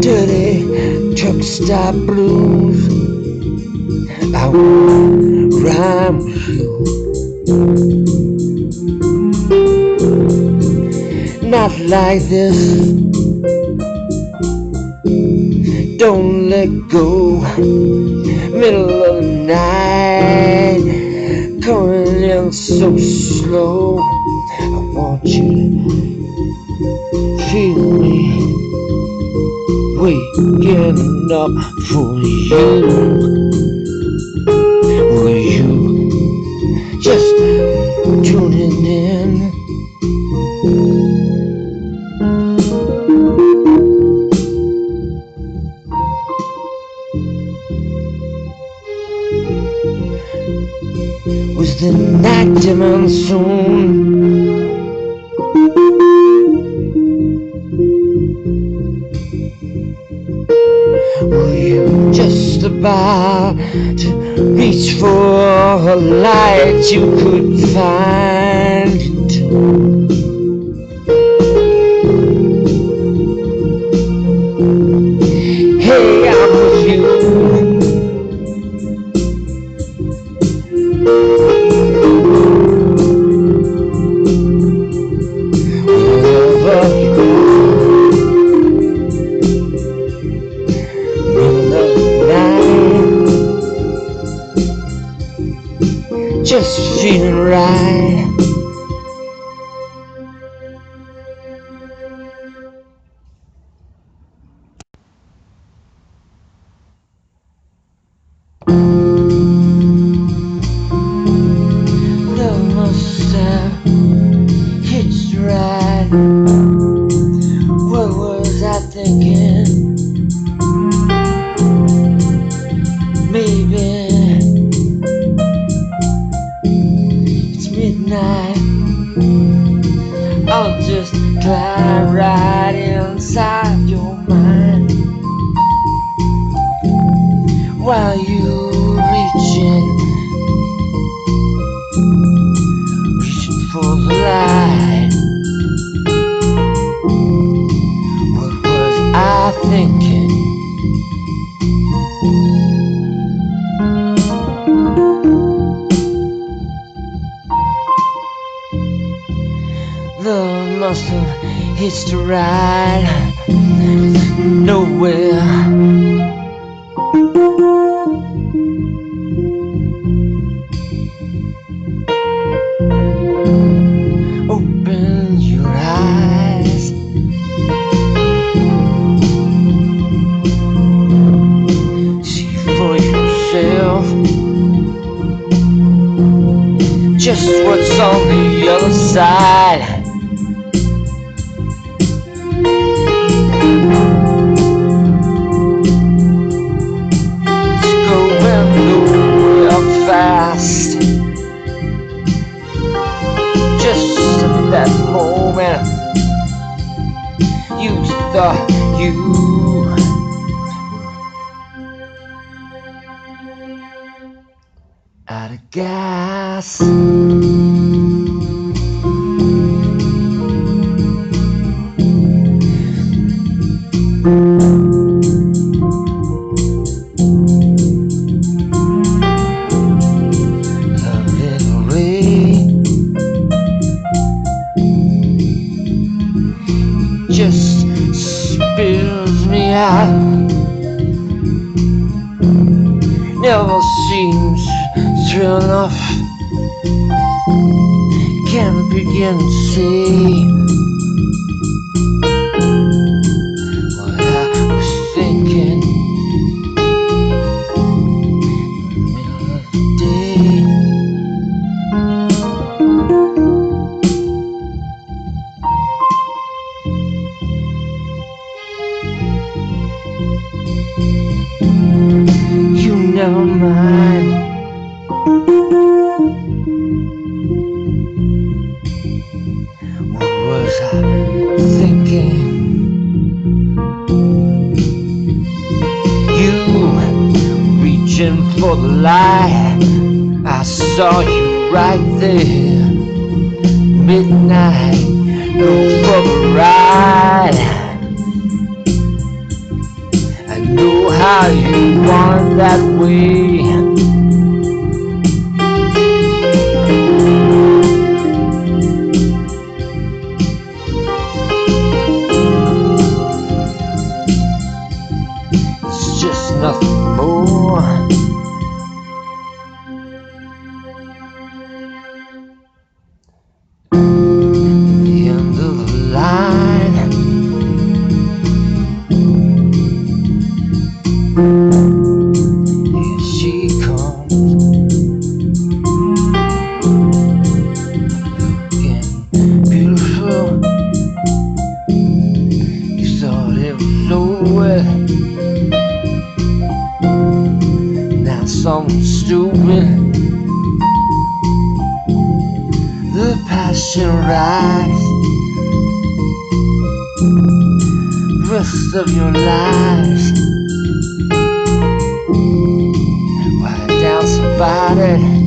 Dirty truck stop blues. I wanna rhyme with you. Not like this. Don't let go. Middle of the night, coming in so slow. I want you to feel me waking up for you. Were you just tuning in? Was the night demon soon? Were you just about to reach for a light you could find into? Hey, I'm with you. Wherever you go, middle of the night, just feeling right. Love must have hitched a ride. What was I thinking? Maybe it's midnight. I'll just climb right inside your mind while you reaching for the light. What was I thinking? Love must have hitched a ride nowhere. Open your eyes. See for yourself just what's on the other side. It's going nowhere fast. Just at that moment, you thought you were out of gas. Just spills me out. Never seems thrill enough. Can't begin to see what I was thinking. Middle of the day. You never mind. What was I thinking? You reaching for the light. I saw you right there. Midnight, no further ride. right. I know how you want that way. It's just nothing more. The end of the line. Here she comes, looking beautiful. You thought it was over. Now something stupid. The passion rise. Rest of your lives. Why dance about it?